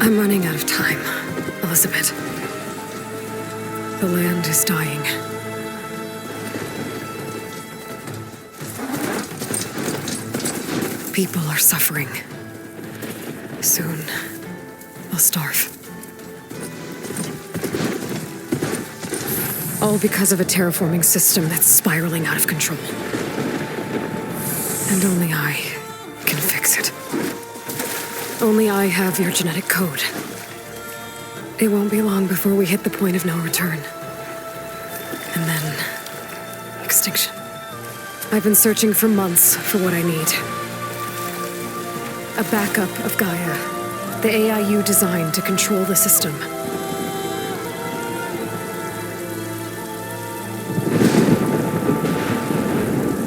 I'm running out of time, Elizabeth. The land is dying. People are suffering. Soon, they'll starve. All because of a terraforming system that's spiraling out of control. And only I can fix it. Only I have your genetic code. It won't be long before we hit the point of no return. And then... extinction. I've been searching for months for what I need. A backup of Gaia. The AIU designed to control the system.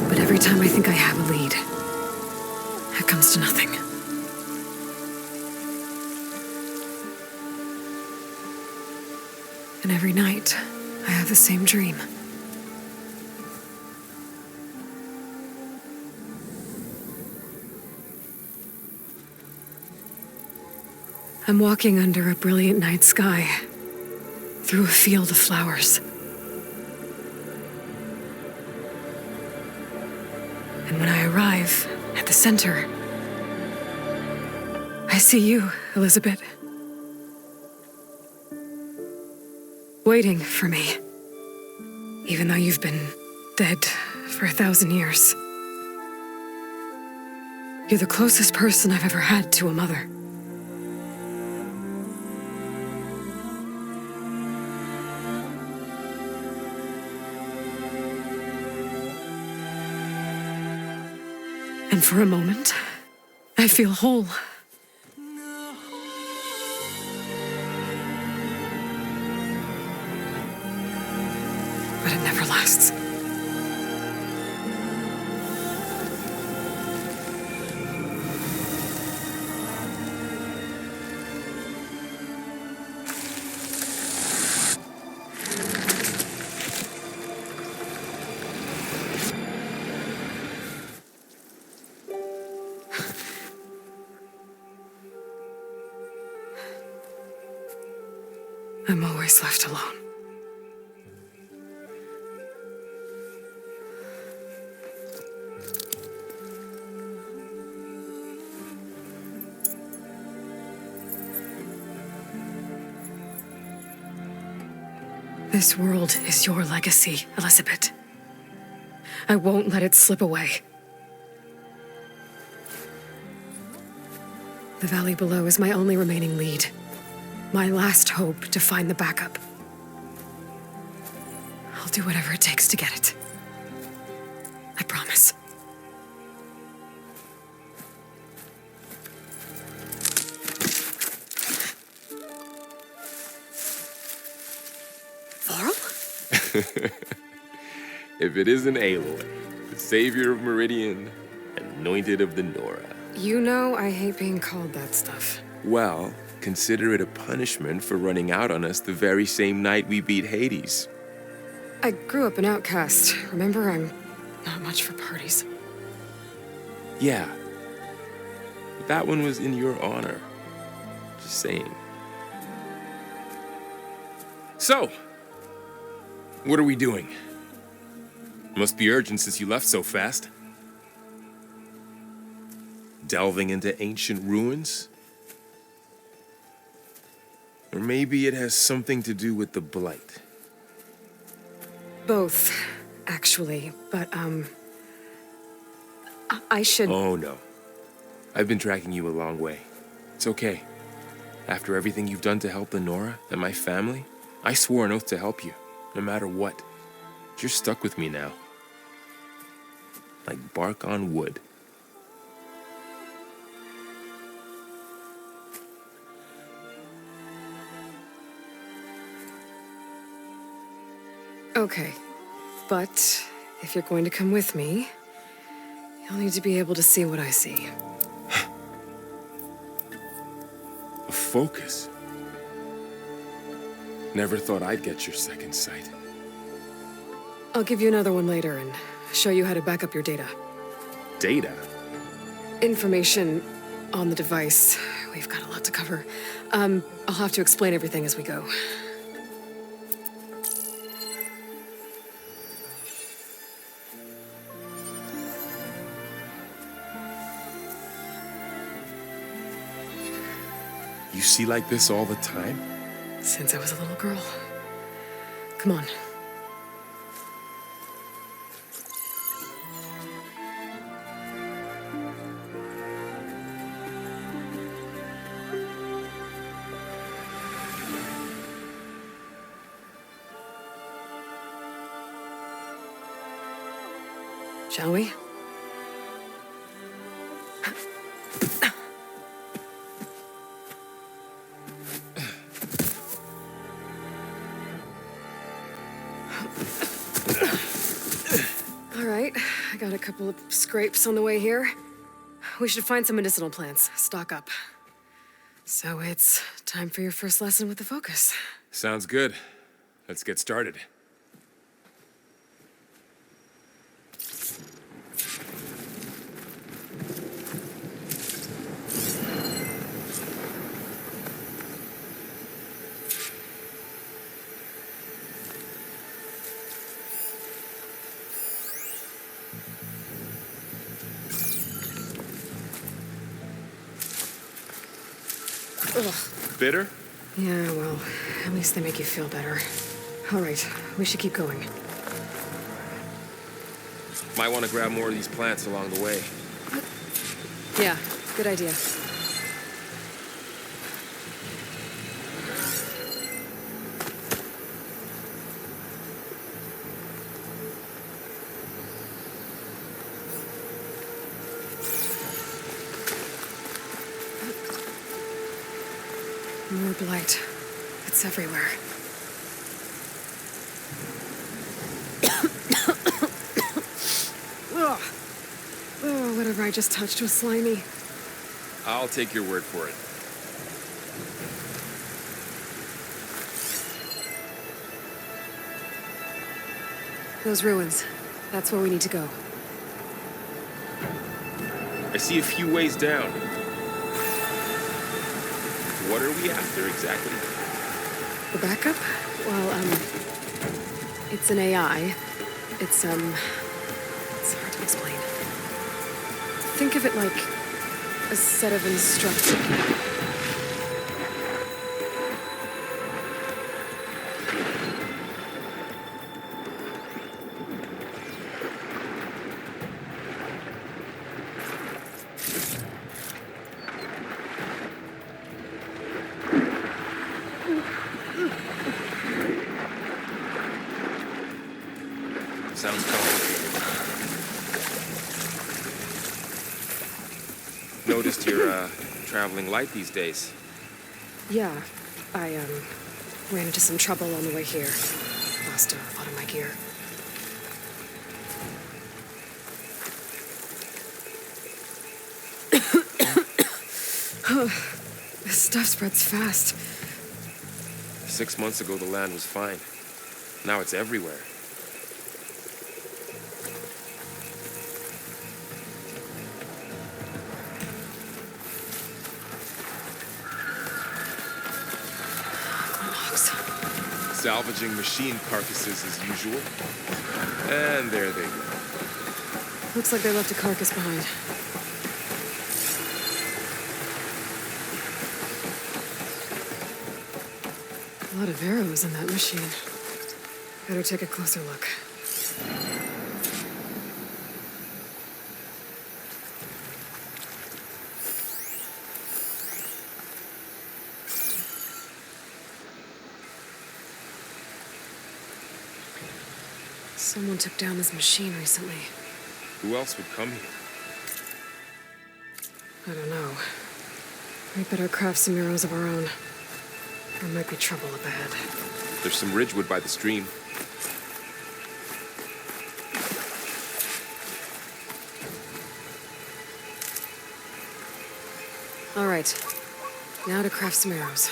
But every time I think I have a lead, it comes to nothing. And every night, I have the same dream. I'm walking under a brilliant night sky, through a field of flowers. And when I arrive at the center, I see you, Elizabeth. Waiting for me, even though you've been dead for 1,000 years. You're the closest person I've ever had to a mother. And for a moment, I feel whole. But it never lasts. I'm always left alone. This world is your legacy, Elizabeth. I won't let it slip away. The valley below is my only remaining lead. My last hope to find the backup. I'll do whatever it takes to get it. I promise. Varl? If it isn't Aloy, the savior of Meridian, anointed of the Nora. You know I hate being called that stuff. Well, consider it a punishment for running out on us the very same night we beat Hades. I grew up an outcast. Remember, I'm not much for parties. Yeah. But that one was in your honor. Just saying. So, what are we doing? Must be urgent since you left so fast. Delving into ancient ruins? Or maybe it has something to do with the Blight. Both, actually, but, I should... Oh, no. I've been tracking you a long way. It's okay. After everything you've done to help the Nora and my family, I swore an oath to help you, no matter what. You're stuck with me now. Like bark on wood. Okay, but if you're going to come with me, you'll need to be able to see what I see. A focus? Never thought I'd get your second sight. I'll give you another one later and show you how to back up your data. Data? Information on the device. We've got a lot to cover. I'll have to explain everything as we go. You see like this all the time? Since I was a little girl. Come on. Shall we? All right, I got a couple of scrapes on the way here. We should find some medicinal plants, stock up. So it's time for your first lesson with the focus. Sounds good. Let's get started. Ugh. Bitter? Yeah, well, at least they make you feel better. All right, we should keep going. Might want to grab more of these plants along the way. Yeah, good idea. More blight. It's everywhere. Ugh. Oh, whatever I just touched was slimy. I'll take your word for it. Those ruins. That's where we need to go. I see a few ways down. What are we after exactly? The backup? Well, it's an AI. It's hard to explain. Think of it like a set of instructions. Sounds complicated. Noticed you're, traveling light these days. Yeah, I, ran into some trouble on the way here. Lost a lot of my gear. This stuff spreads fast. 6 months ago, the land was fine. Now it's everywhere. Salvaging machine carcasses as usual. And there they go. Looks like they left a carcass behind. A lot of arrows in that machine. Better take a closer look. Someone took down this machine recently. Who else would come here? I don't know. We better craft some arrows of our own. There might be trouble up ahead. There's some ridgewood by the stream. All right. Now to craft some arrows.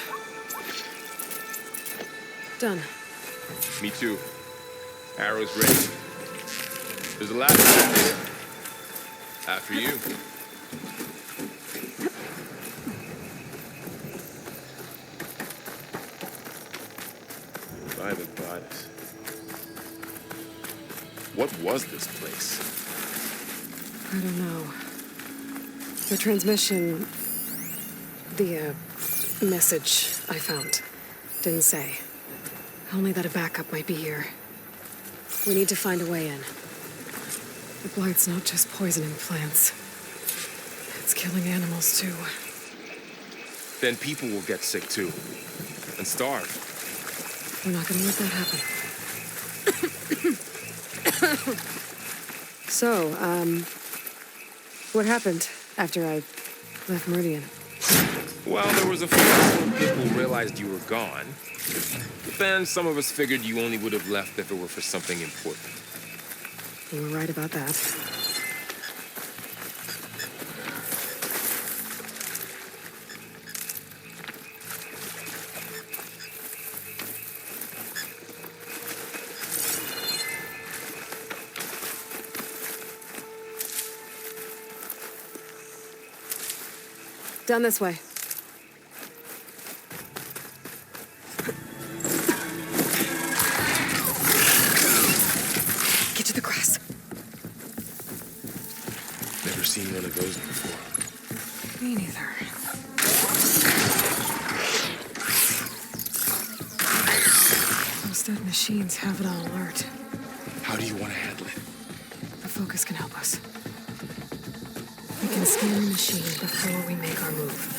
Done. Me too. Arrows ready. There's a ladder back there. After you. beside us. What was this place? I don't know. The transmission... The, message I found didn't say. Only that a backup might be here. We need to find a way in. The blight's not just poisoning plants. It's killing animals, too. Then people will get sick too. And starve. We're not gonna let that happen. So, what happened after I left Meridian? Well, there was a few people who realized you were gone. But then some of us figured you only would have left if it were for something important. You were right about that. Down this way. Get to the grass. Never seen one of those before. Me neither. Those dead machines have it on alert. How do you want to handle it? The focus can help us. We can scan the machine before we make our move.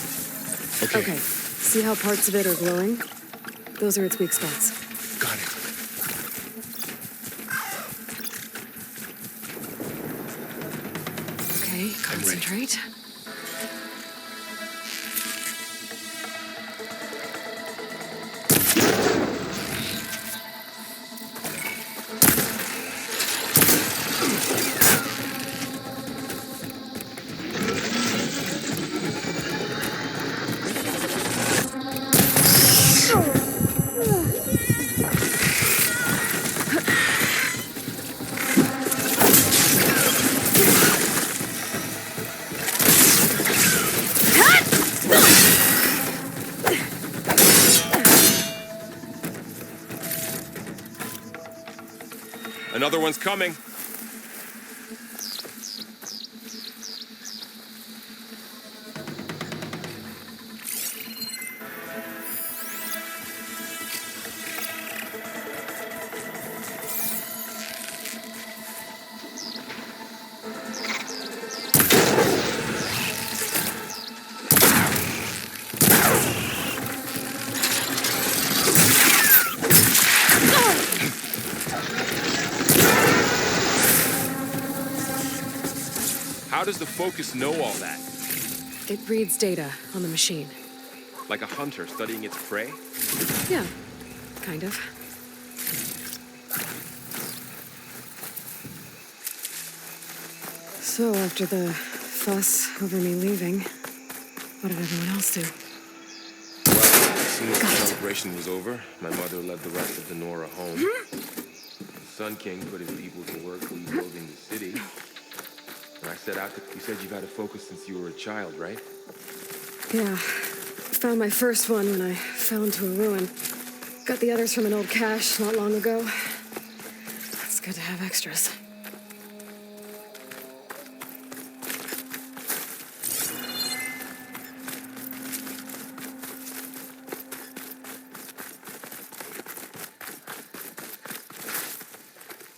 Okay. See how parts of it are glowing? Those are its weak spots. Got it. Okay, concentrate. Another one's coming. How does the focus know all that? It reads data on the machine. Like a hunter studying its prey? Yeah, kind of. So, after the fuss over me leaving, what did everyone else do? Well, as soon as the celebration was over, my mother led the rest of the Nora home. The Sun King put his people to work rebuilding the city. And I set out to... You said you've had a focus since you were a child, right? Yeah. Found my first one when I fell into a ruin. Got the others from an old cache not long ago. It's good to have extras.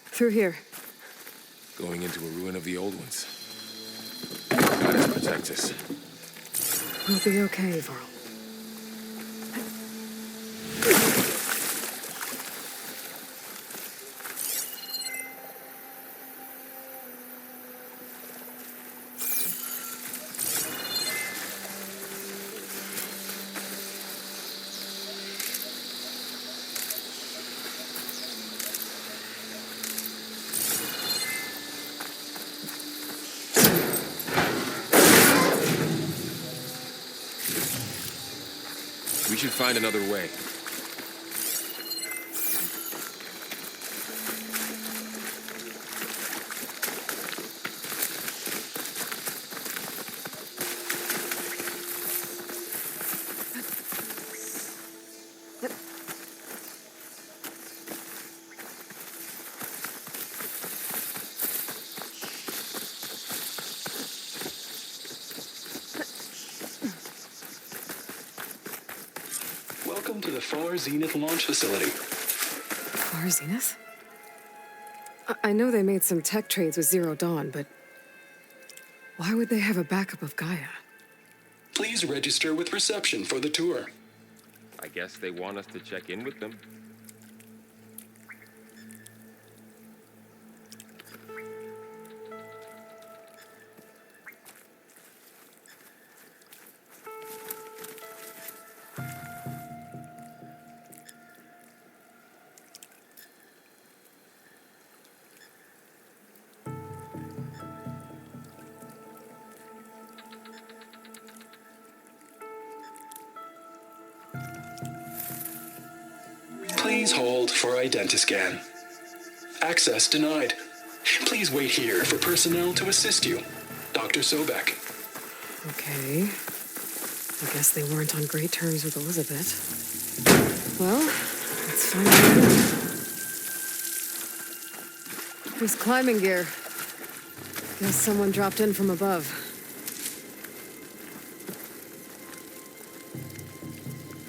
Through here. Going into a ruin of the old ones. Gotta protect us. We'll be okay, Varl. We should find another way. the Far Zenith launch facility. Far Zenith? I know they made some tech trades with Zero Dawn, but why would they have a backup of Gaia? Please register with reception for the tour. I guess they want us to check in with them. Please hold for Identiscan. Access denied. Please wait here for personnel to assist you. Dr. Sobek. Okay. I guess they weren't on great terms with Elizabeth. Well, let's find out. There's climbing gear. Guess someone dropped in from above.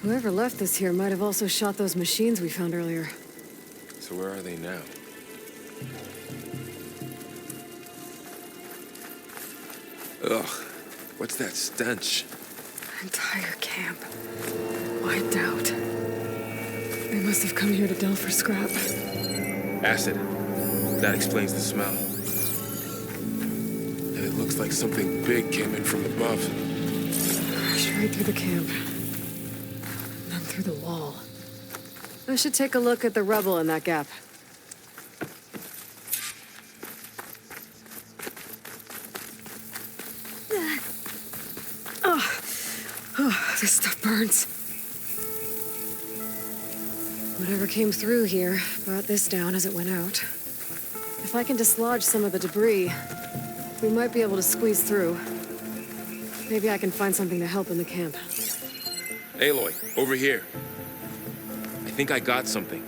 Whoever left this here might have also shot those machines we found earlier. So where are they now? Ugh, what's that stench? Entire camp. Wiped out. They must have come here to delve for scrap. Acid. That explains the smell. And it looks like something big came in from above. Straight through the camp. Then through the wall. I should take a look at the rubble in that gap. Oh, this stuff burns. Whatever came through here brought this down as it went out. If I can dislodge some of the debris, we might be able to squeeze through. Maybe I can find something to help in the camp. Aloy, over here. I think I got something.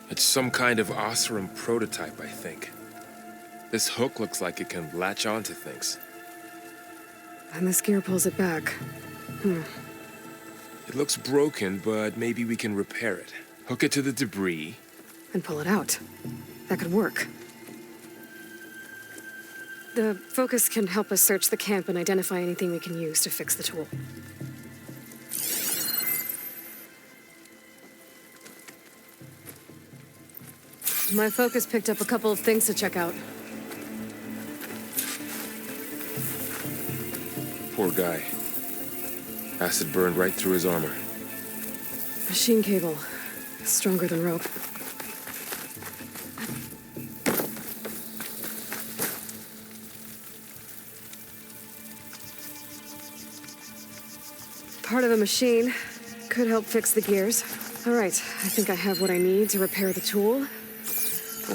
It's some kind of Osram prototype, I think. This hook looks like it can latch onto things. And this gear pulls it back. It looks broken, but maybe we can repair it. Hook it to the debris. And pull it out. That could work. The focus can help us search the camp and identify anything we can use to fix the tool. My focus picked up a couple of things to check out. Poor guy. Acid burned right through his armor. Machine cable. Stronger than rope. Part of a machine. Could help fix the gears. All right, I think I have what I need to repair the tool.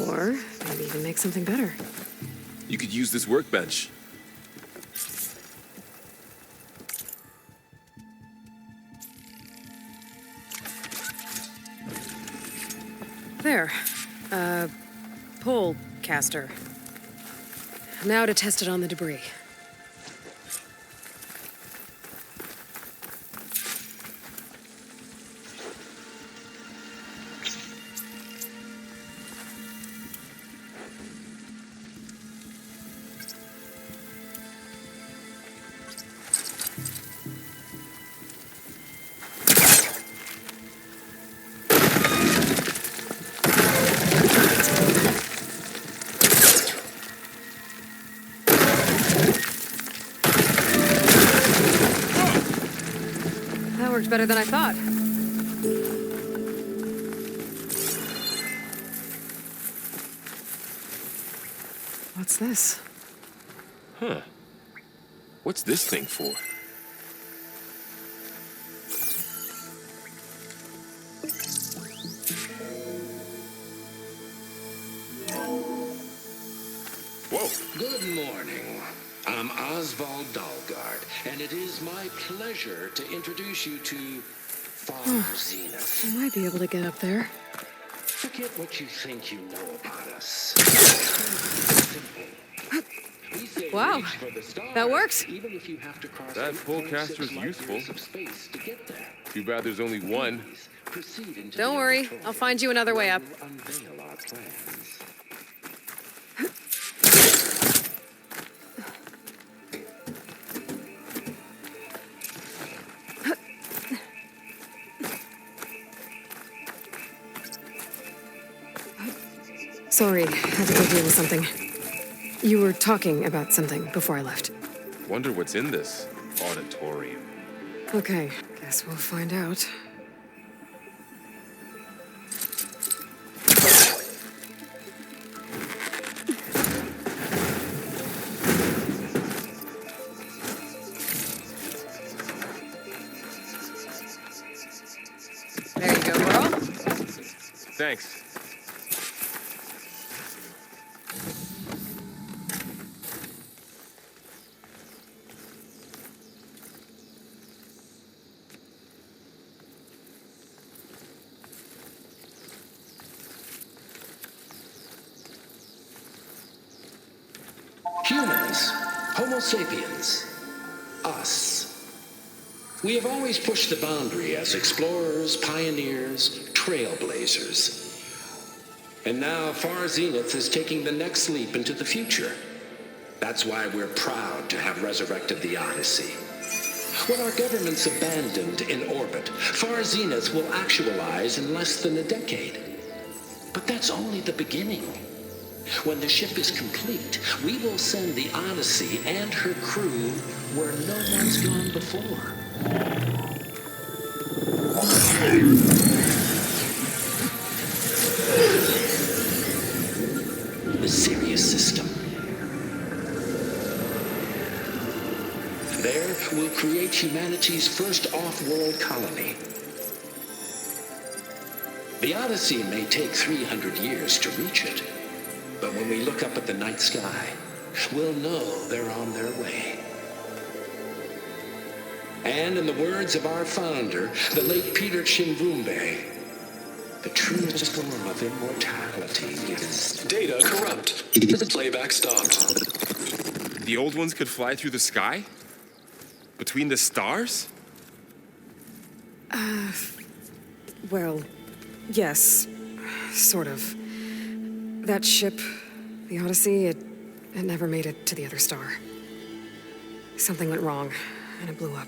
Or maybe even make something better. You could use this workbench. There. Pole caster. Now to test it on the debris. That worked better than I thought. What's this? Huh. What's this thing for? Whoa. Good morning. I'm Oswald Dalgard, and it is my pleasure to introduce you to Far Zenith. I might be able to get up there. Forget what you think you know about us. We say Wow, reach for the stars, that works. even if you have to cross That 8.6 full caster's light useful. years of space to get there. Too bad there's only one. Please proceed into Don't the worry, auditorium I'll find you another way where up. we'll unveil our plans. Sorry, had to go deal with something. You were talking about something before I left. Wonder what's in this auditorium. Okay, guess we'll find out. There you go, Burl. Thanks. Humans, Homo sapiens, us. We have always pushed the boundary as explorers, pioneers, trailblazers. And now Far Zenith is taking the next leap into the future. That's why we're proud to have resurrected the Odyssey. What our governments abandoned in orbit, Far Zenith will actualize in less than a decade. But that's only the beginning. When the ship is complete, we will send the Odyssey and her crew where no one's gone before. The Sirius system. There, we'll create humanity's first off-world colony. The Odyssey may take 300 years to reach it. But when we look up at the night sky, we'll know they're on their way. And in the words of our founder, the late Peter Chimbumbe, the truest form of immortality is... Data corrupt. Playback stopped. The old ones could fly through the sky? Between the stars? Well, yes, sort of. That ship, the Odyssey, it never made it to the other star. Something went wrong, and it blew up.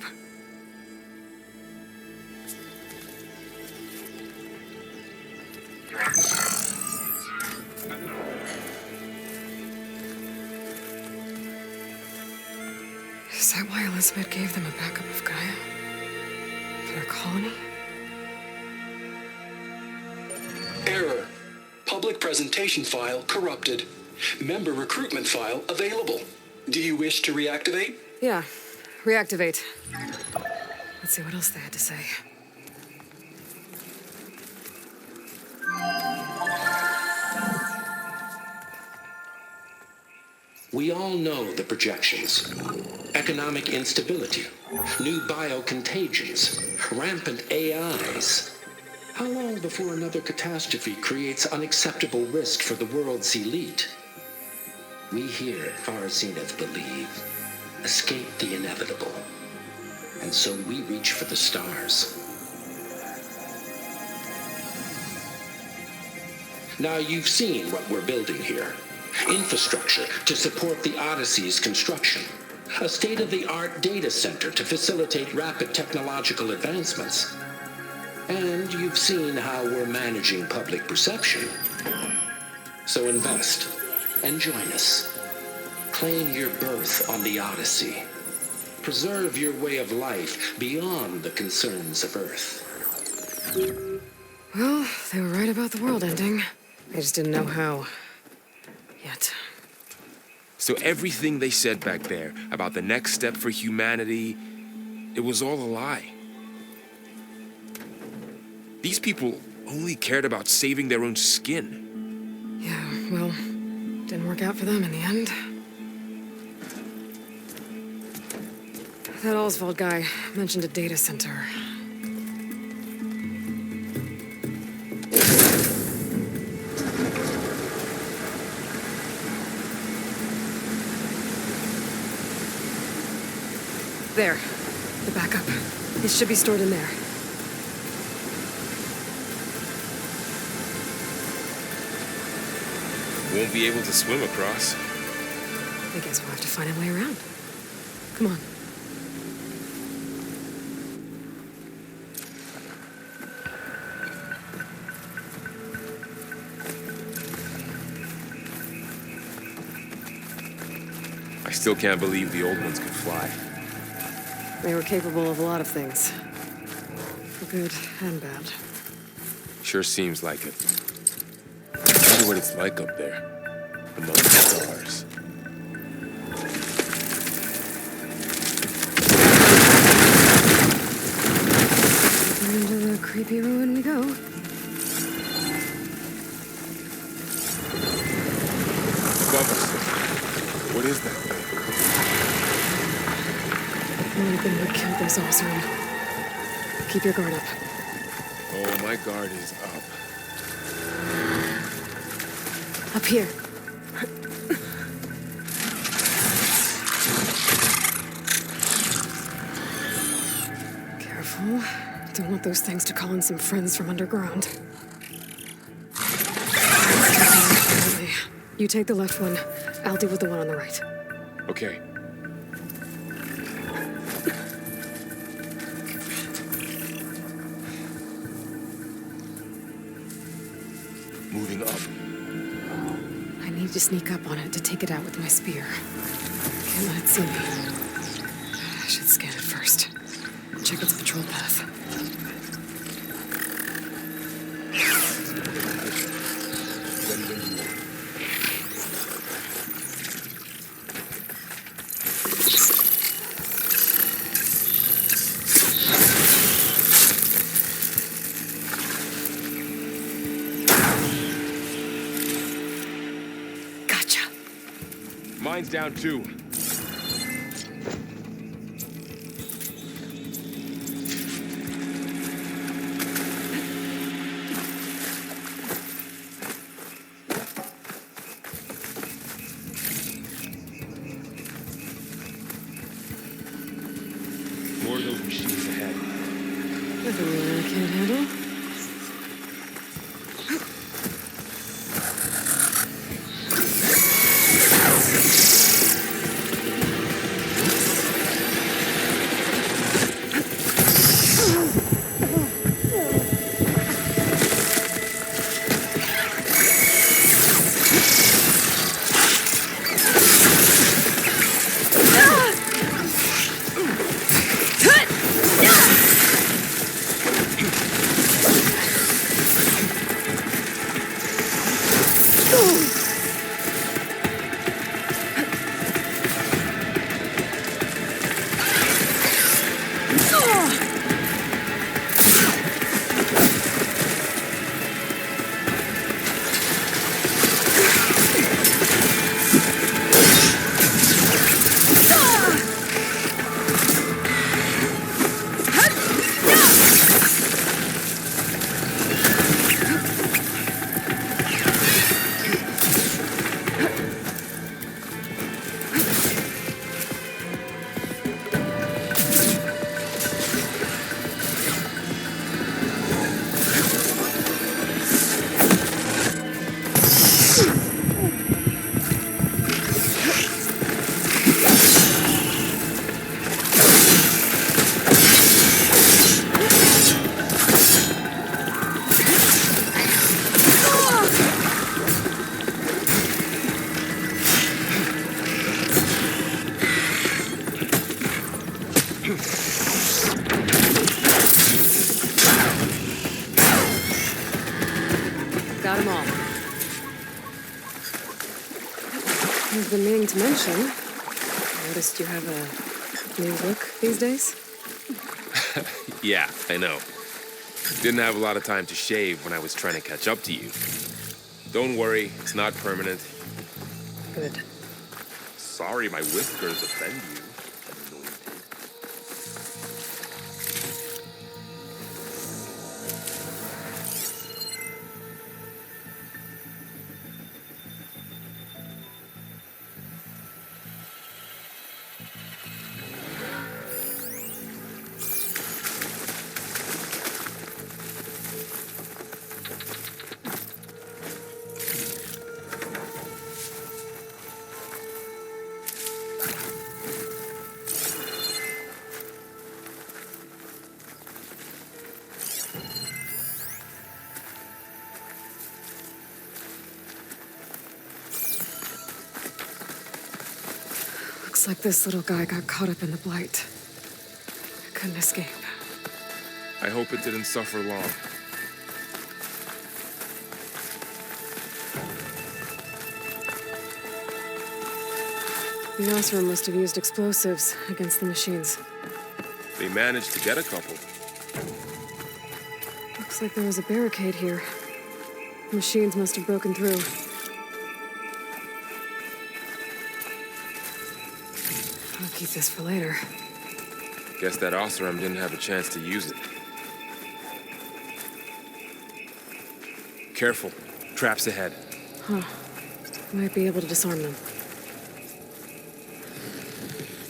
Is that why Elizabeth gave them a backup of Gaia? For their colony? Error. Public presentation file corrupted. Member recruitment file available. Do you wish to reactivate? Yeah, reactivate. Let's see what else they had to say. We all know the projections. Economic instability, new biocontagions, rampant AIs. How long before another catastrophe creates unacceptable risk for the world's elite? We here at Far Zenith believe, escape the inevitable. And so we reach for the stars. Now you've seen what we're building here. Infrastructure to support the Odyssey's construction. A state-of-the-art data center to facilitate rapid technological advancements. And you've seen how we're managing public perception. So invest and join us. Claim your berth on the Odyssey. Preserve your way of life beyond the concerns of Earth. Well, they were right about the world ending. They just didn't know how. Yet. So everything they said back there about the next step for humanity, it was all a lie. These people only cared about saving their own skin. Yeah, well, didn't work out for them in the end. That Oswald guy mentioned a data center. There. The backup. It should be stored in there. Won't be able to swim across. I guess we'll have to find a way around. Come on. I still can't believe the old ones could fly. They were capable of a lot of things. Good and bad. Sure seems like it. I wonder what it's like up there, among the stars. Into the creepy ruin we go. Above us. What is that thing? Might have been what killed those Oseram. Keep your guard up. Oh, my guard is up. Up here. Careful. Don't want those things to call in some friends from underground. You take the left one. I'll deal with the one on the right. Okay. Moving up. I need to sneak up on it to take it out with my spear. Can't let it see me. I should scan it first. Check its patrol path. Gotcha. Mine's down too. More of those machines ahead. Nothing I can't handle. Got them all. I've been meaning to mention. I noticed you have a new look these days. Yeah, I know. Didn't have a lot of time to shave when I was trying to catch up to you. Don't worry, it's not permanent. Good. Sorry my whiskers offend you. Looks like this little guy got caught up in the blight. Couldn't escape. I hope it didn't suffer long. The Osram must have used explosives against the machines. They managed to get a couple. Looks like there was a barricade here. Machines must have broken through. I'll keep this for later. Guess that Osram didn't have a chance to use it. Careful. Traps ahead. Huh. Might be able to disarm them.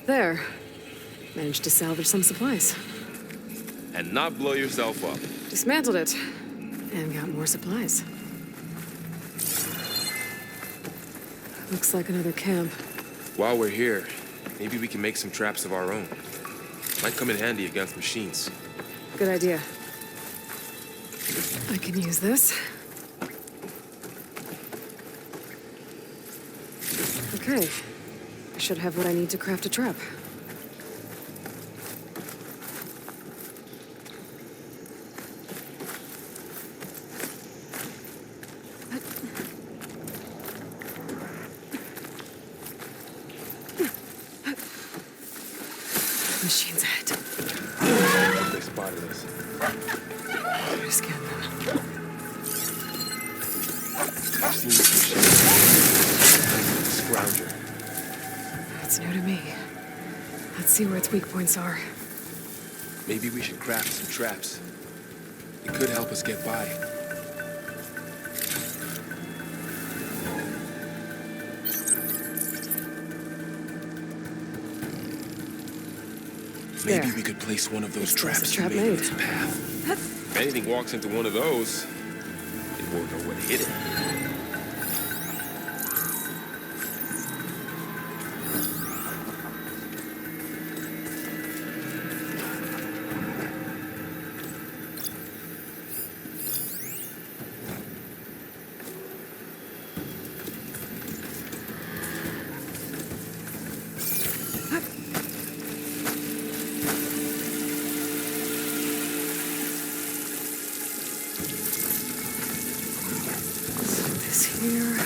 There. Managed to salvage some supplies. And not blow yourself up. Dismantled it. And got more supplies. Looks like another camp. While we're here, maybe we can make some traps of our own. Might come in handy against machines. Good idea. I can use this. Okay. I should have what I need to craft a trap. Machines ahead. They spotted us. Better scan them. I've seen this machine. Scrounger. That's new to me. Let's see where its weak points are. Maybe we should craft some traps. It could help us get by. Maybe There. we could place one of those Explosive traps trap you made in made. its path. If anything walks into one of those, it won't know what hit it. This here.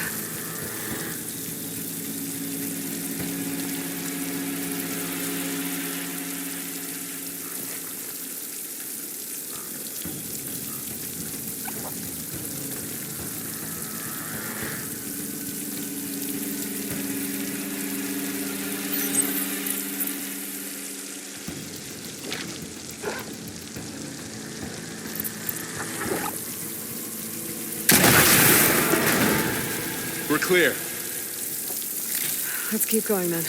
We're clear. Let's keep going then.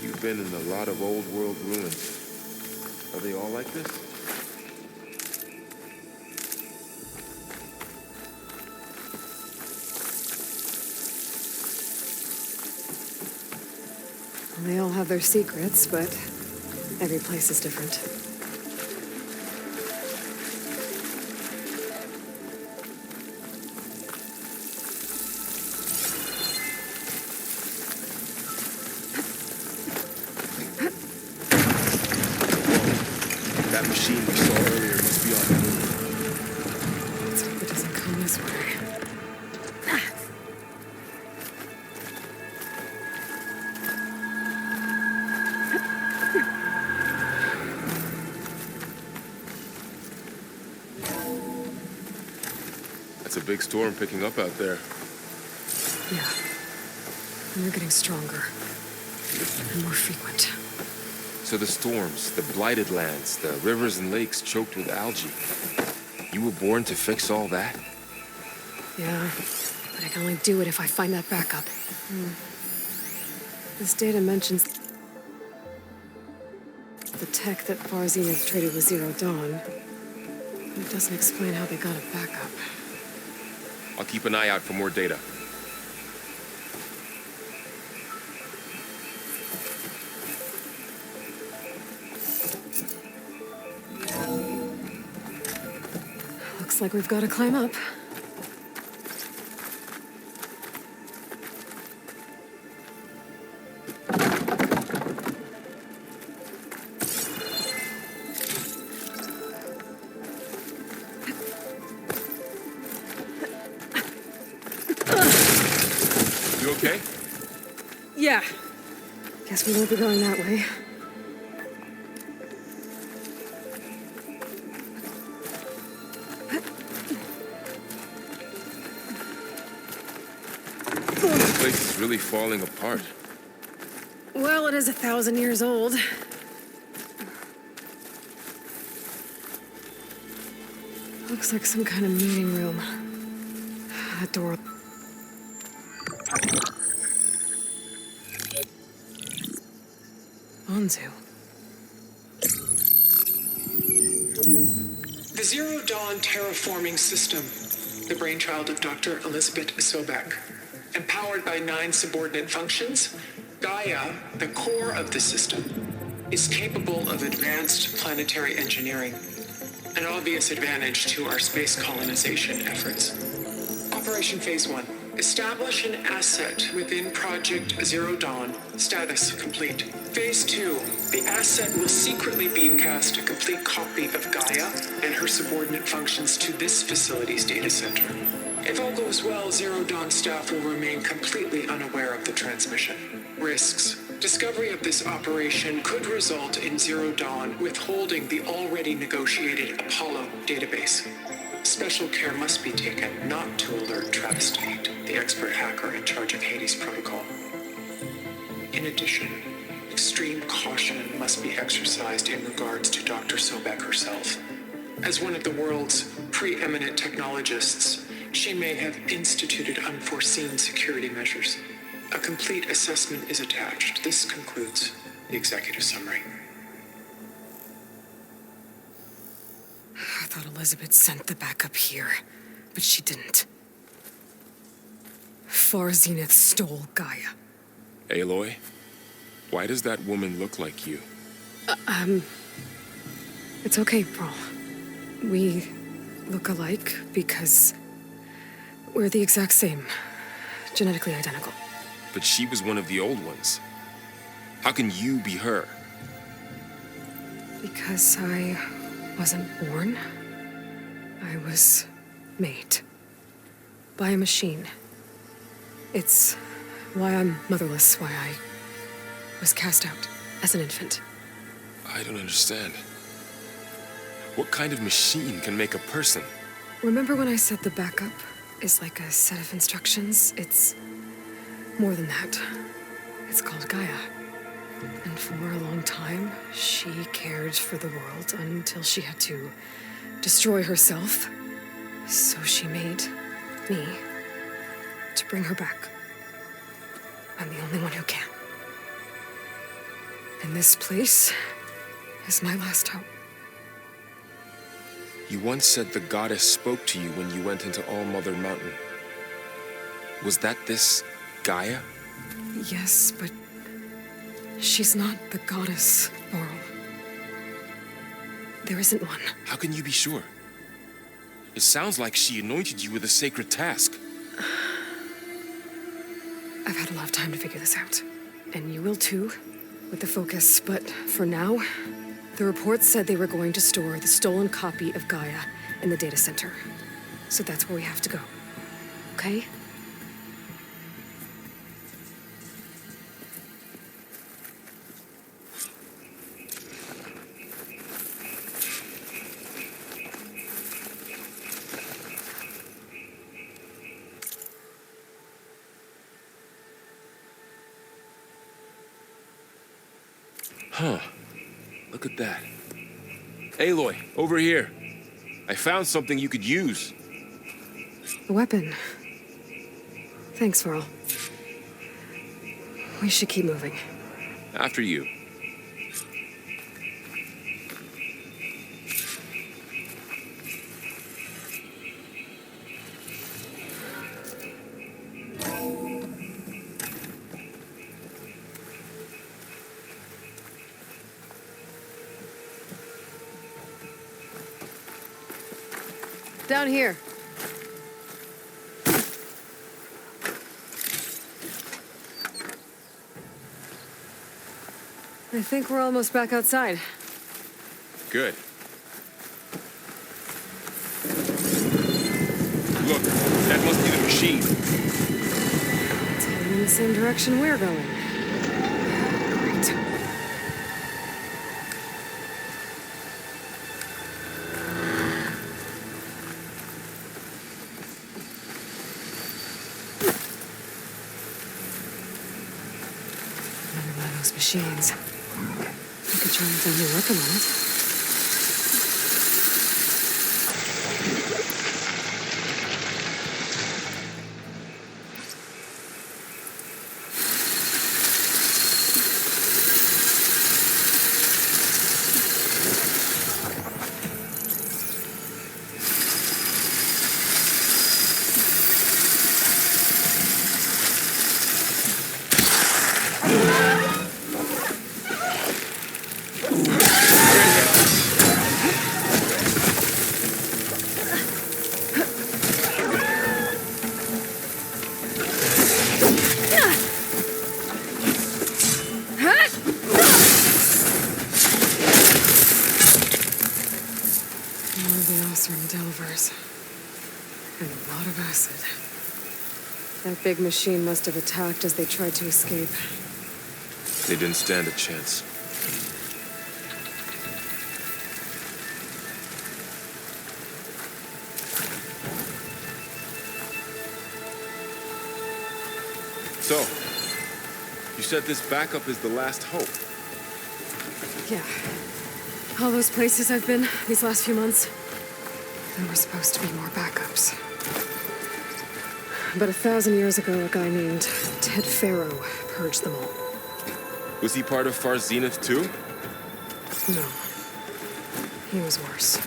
You've been in a lot of old world ruins. Are they all like this? They all have their secrets, but every place is different. That machine we saw earlier must be on the move. Let's hope it doesn't come this way. That's a big storm picking up out there. Yeah. And they're getting stronger. And more frequent. So the storms, the blighted lands, the rivers and lakes choked with algae. You were born to fix all that? Yeah. But I can only do it if I find that backup. This data mentions the tech that Varzinov traded with Zero Dawn. It doesn't explain how they got a backup. I'll keep an eye out for more data. Looks like we've got to climb up. You okay? Yeah. Guess we won't be going that way. This place is really falling apart. Well, it is 1,000 years old. Looks like some kind of meeting room. That door. Anzu. The Zero Dawn terraforming system, the brainchild of Dr. Elizabeth Sobek. Empowered by 9 subordinate functions, Gaia, the core of the system, is capable of advanced planetary engineering, an obvious advantage to our space colonization efforts. Operation Phase 1. Establish an asset within Project Zero Dawn. Status complete. Phase 2. The asset will secretly beamcast a complete copy of Gaia and her subordinate functions to this facility's data center. If all goes well, Zero Dawn staff will remain completely unaware of the transmission. Risks. Discovery of this operation could result in Zero Dawn withholding the already negotiated Apollo database. Special care must be taken not to alert Travis Tate, the expert hacker in charge of Hades Protocol. In addition, extreme caution must be exercised in regards to Dr. Sobek herself. As one of the world's preeminent technologists, she may have instituted unforeseen security measures. A complete assessment is attached. This concludes the executive summary. I thought Elizabeth sent the backup here, but she didn't. Far Zenith stole Gaia. Aloy, why does that woman look like you? It's okay, Pearl. We look alike because we're the exact same. Genetically identical. But she was one of the old ones. How can you be her? Because I wasn't born. I was made. By a machine. It's why I'm motherless, why I was cast out as an infant. I don't understand. What kind of machine can make a person? Remember when I said the backup is like a set of instructions? It's more than that. It's called Gaia. And for a long time, she cared for the world until she had to destroy herself. So she made me to bring her back. I'm the only one who can. And this place is my last hope. You once said the goddess spoke to you when you went into All Mother Mountain. Was that this Gaia? Yes, but she's not the goddess, Laurel. There isn't one. How can you be sure? It sounds like she anointed you with a sacred task. I've had a lot of time to figure this out. And you will too, with the focus. But for now, the reports said they were going to store the stolen copy of Gaia in the data center. So that's where we have to go. Okay? Huh. Look at that. Aloy, over here. I found something you could use. A weapon. Thanks, Varl. We should keep moving. After you. Down here. I think we're almost back outside. Good. Look, that must be the machine. It's heading in the same direction we're going. Great. Another one of those machines. I could try and find a weapon on it. Delvers. And a lot of acid. That big machine must have attacked as they tried to escape. They didn't stand a chance. So, you said this backup is the last hope. Yeah. All those places I've been these last few months, there were supposed to be more backups. But 1,000 years ago, a guy named Ted Farrow purged them all. Was he part of Far Zenith too? No. He was worse.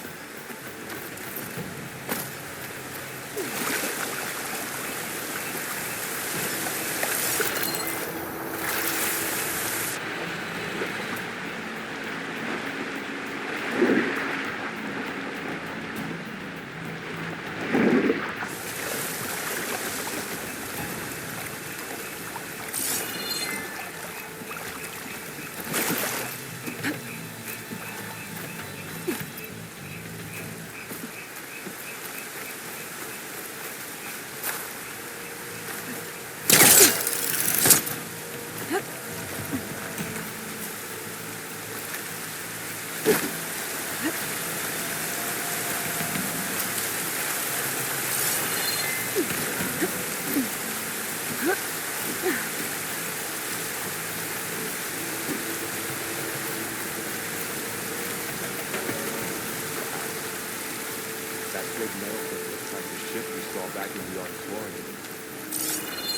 That big metal that looks like the ship we saw back in the auditorium.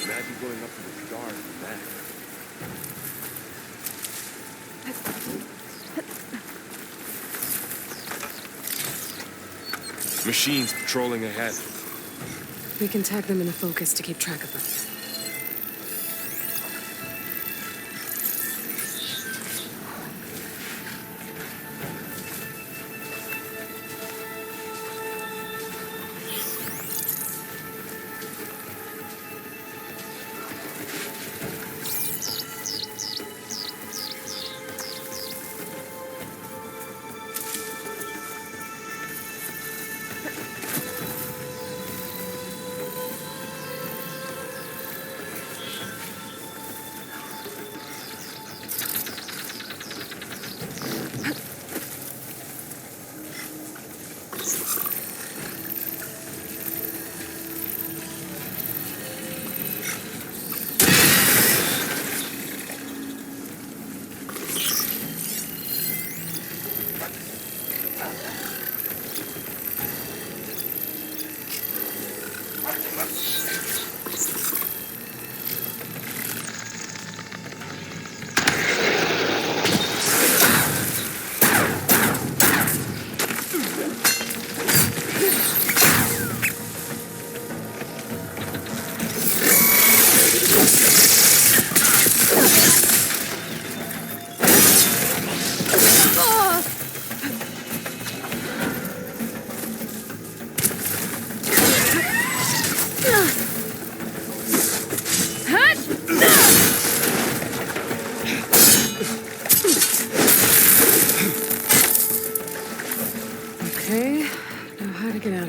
Imagine going up to the stars from that. Machines patrolling ahead. We can tag them in a focus to keep track of them.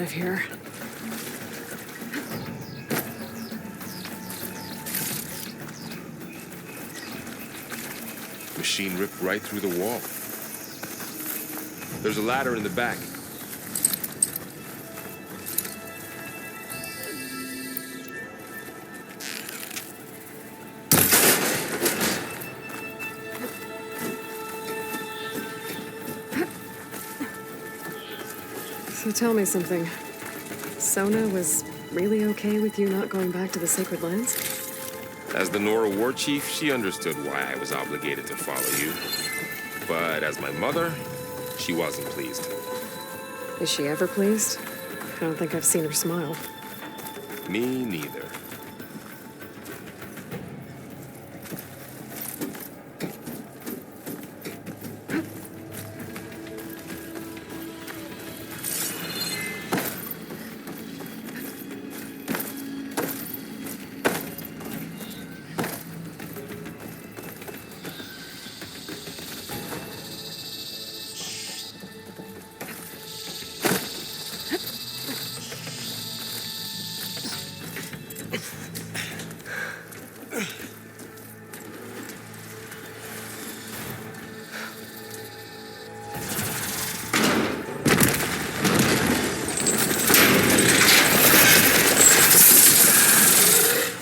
of here. Machine ripped right through the wall. There's a ladder in the back. So tell me something. Sona was really okay with you not going back to the Sacred Lands? As the Nora war chief, she understood why I was obligated to follow you. But as my mother, she wasn't pleased. Is she ever pleased? I don't think I've seen her smile. Me neither.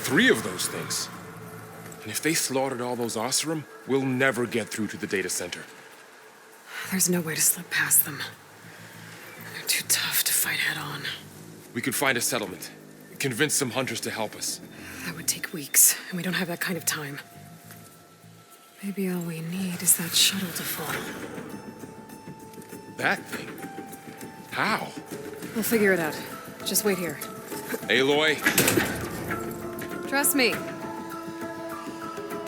Three of those things. And if they slaughtered all those Oseram, we'll never get through to the data center. There's no way to slip past them. They're too tough to fight head on. We could find a settlement. Convince some hunters to help us. That would take weeks, and we don't have that kind of time. Maybe all we need is that shuttle to fall. That thing? How? We'll figure it out. Just wait here. Aloy. Trust me.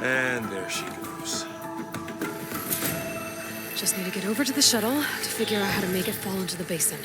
And there she goes. Just need to get over to the shuttle to figure out how to make it fall into the basin.